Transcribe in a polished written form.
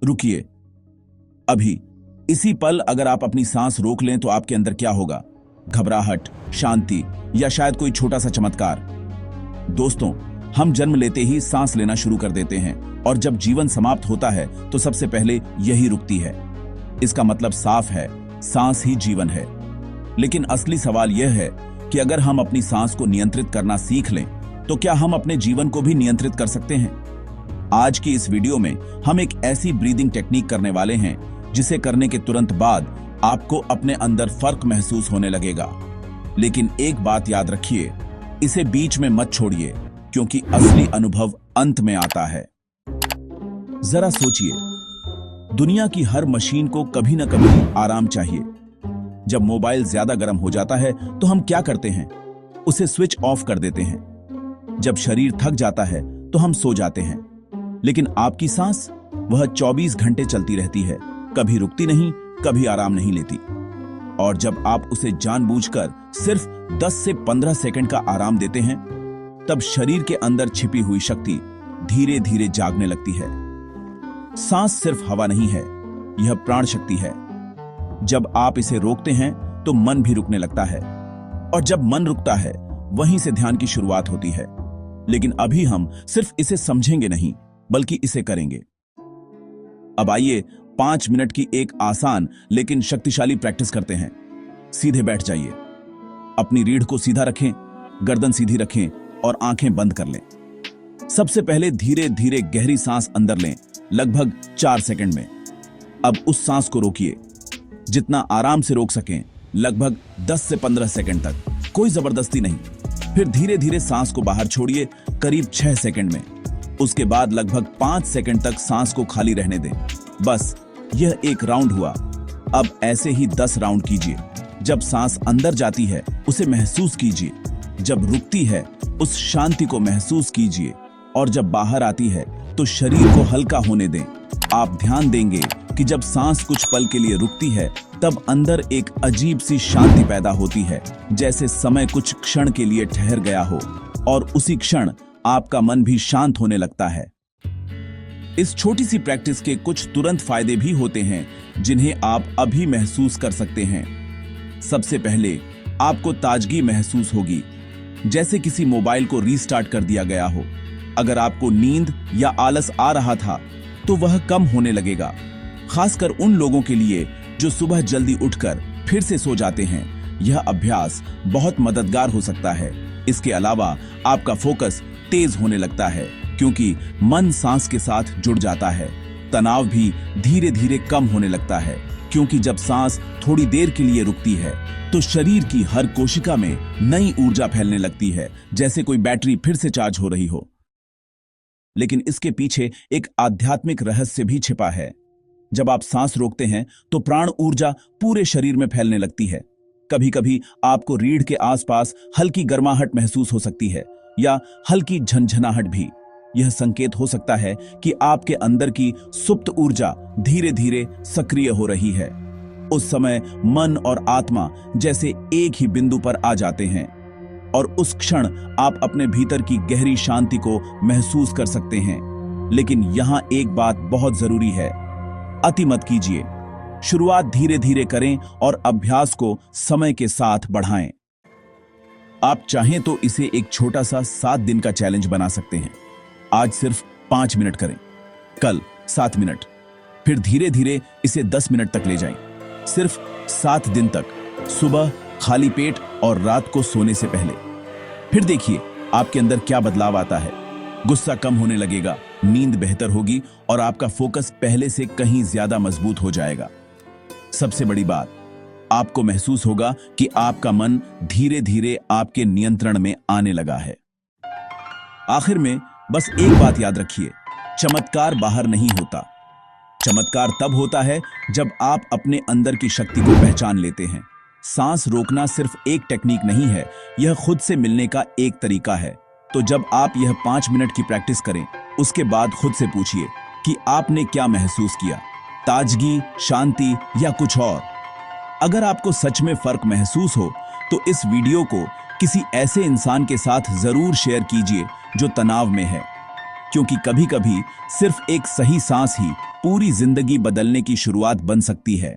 रुकिए। अभी इसी पल अगर आप अपनी सांस रोक लें तो आपके अंदर क्या होगा? घबराहट, शांति या शायद कोई छोटा सा चमत्कार। दोस्तों, हम जन्म लेते ही सांस लेना शुरू कर देते हैं और जब जीवन समाप्त होता है तो सबसे पहले यही रुकती है। इसका मतलब साफ है, सांस ही जीवन है। लेकिन असली सवाल यह है कि अगर हम अपनी सांस को नियंत्रित करना सीख लें तो क्या हम अपने जीवन को भी नियंत्रित कर सकते हैं? आज की इस वीडियो में हम एक ऐसी ब्रीदिंग टेक्निक करने वाले हैं जिसे करने के तुरंत बाद आपको अपने अंदर फर्क महसूस होने लगेगा। लेकिन एक बात याद रखिए, इसे बीच में मत छोड़िए क्योंकि असली अनुभव अंत में आता है। जरा सोचिए, दुनिया की हर मशीन को कभी ना कभी आराम चाहिए। जब मोबाइल ज्यादा गर्म हो जाता है तो हम क्या करते हैं? उसे स्विच ऑफ कर देते हैं। जब शरीर थक जाता है तो हम सो जाते हैं। लेकिन आपकी सांस, वह 24 घंटे चलती रहती है, कभी रुकती नहीं, कभी आराम नहीं लेती। और जब आप उसे जानबूझकर सिर्फ 10 से 15 सेकंड का आराम देते हैं, तब शरीर के अंदर छिपी हुई शक्ति धीरे धीरे जागने लगती है। सांस सिर्फ हवा नहीं है, यह प्राण शक्ति है। जब आप इसे रोकते हैं तो मन भी रुकने लगता है, और जब मन रुकता है वहीं से ध्यान की शुरुआत होती है। लेकिन अभी हम सिर्फ इसे समझेंगे नहीं, बल्कि इसे करेंगे। अब आइए 5 मिनट की एक आसान लेकिन शक्तिशाली प्रैक्टिस करते हैं। सीधे बैठ जाइए, अपनी रीढ़ को सीधा रखें, गर्दन सीधी रखें और आंखें बंद कर लें। सबसे पहले धीरे धीरे गहरी सांस अंदर लें, लगभग 4 सेकंड में। अब उस सांस को रोकिए, जितना आराम से रोक सकें, लगभग 10 से 15 सेकंड तक, कोई जबरदस्ती नहीं। फिर धीरे धीरे सांस को बाहर छोड़िए, करीब 6 सेकंड में। उसके बाद लगभग 5 सेकंड तक सांस को खाली रहने दें। बस, यह एक राउंड हुआ। अब ऐसे ही 10 राउंड कीजिए। जब सांस अंदर जाती है उसे महसूस कीजिए, जब रुकती है उस शांति को महसूस कीजिए, और जब बाहर आती है तो शरीर को हल्का होने दें। आप ध्यान देंगे कि जब सांस कुछ पल के लिए रुकती है तब अंदर एक अजीब सी शांति पैदा होती है, जैसे समय कुछ क्षण के लिए ठहर गया हो, और उसी क्षण आपका मन भी शांत होने लगता है। इस छोटी सी प्रैक्टिस के कुछ तुरंत फायदे भी होते हैं जिन्हें आप अभी महसूस कर सकते हैं। सबसे पहले आपको ताजगी महसूस होगी, जैसे किसी मोबाइल को रीस्टार्ट कर दिया गया हो। अगर आपको नींद या आलस आ रहा था तो वह कम होने लगेगा, खासकर उन लोगों के लिए जो सुबह जल्दी उठकर फिर से सो जाते हैं। यह अभ्यास बहुत मददगार हो सकता है। इसके अलावा आपका फोकस तेज होने लगता है क्योंकि मन सांस के साथ जुड़ जाता है। तनाव भी धीरे धीरे कम होने लगता है क्योंकि जब सांस थोड़ी देर के लिए रुकती है तो शरीर की हर कोशिका में नई ऊर्जा फैलने लगती है, जैसे कोई बैटरी फिर से चार्ज हो रही हो। लेकिन इसके पीछे एक आध्यात्मिक रहस्य भी छिपा है। जब आप सांस रोकते हैं तो प्राण ऊर्जा पूरे शरीर में फैलने लगती है। कभी कभी आपको रीढ़ के आसपास हल्की गर्माहट महसूस हो सकती है या हल्की झंझनाहट भी। यह संकेत हो सकता है कि आपके अंदर की सुप्त ऊर्जा धीरे धीरे सक्रिय हो रही है। उस समय मन और आत्मा जैसे एक ही बिंदु पर आ जाते हैं, और उस क्षण आप अपने भीतर की गहरी शांति को महसूस कर सकते हैं। लेकिन यहां एक बात बहुत जरूरी है, अति मत कीजिए। शुरुआत धीरे धीरे करें और अभ्यास को समय के साथ बढ़ाएं। आप चाहें तो इसे एक छोटा सा 7 दिन का चैलेंज बना सकते हैं। आज सिर्फ 5 मिनट करें, कल 7 मिनट, फिर धीरे धीरे इसे 10 मिनट तक ले जाएं। सिर्फ 7 दिन तक, सुबह, खाली पेट और रात को सोने से पहले। फिर देखिए आपके अंदर क्या बदलाव आता है। गुस्सा कम होने लगेगा, नींद बेहतर होगी और आपका फोकस पहले से कहीं ज्यादा मजबूत हो जाएगा। सबसे बड़ी बात, आपको महसूस होगा कि आपका मन धीरे धीरे आपके नियंत्रण में आने लगा है। आखिर में बस एक बात याद रखिए, चमत्कार बाहर नहीं होता। चमत्कार तब होता है जब आप अपने अंदर की शक्ति को पहचान लेते हैं। सांस रोकना सिर्फ एक टेक्निक नहीं है, यह खुद से मिलने का एक तरीका है। तो जब आप यह 5 मिनट की प्रैक्टिस करें, उसके बाद खुद से पूछिए कि आपने क्या महसूस किया, ताजगी, शांति या कुछ और। अगर आपको सच में फर्क महसूस हो तो इस वीडियो को किसी ऐसे इंसान के साथ जरूर शेयर कीजिए जो तनाव में है, क्योंकि कभी-कभी सिर्फ एक सही सांस ही पूरी जिंदगी बदलने की शुरुआत बन सकती है।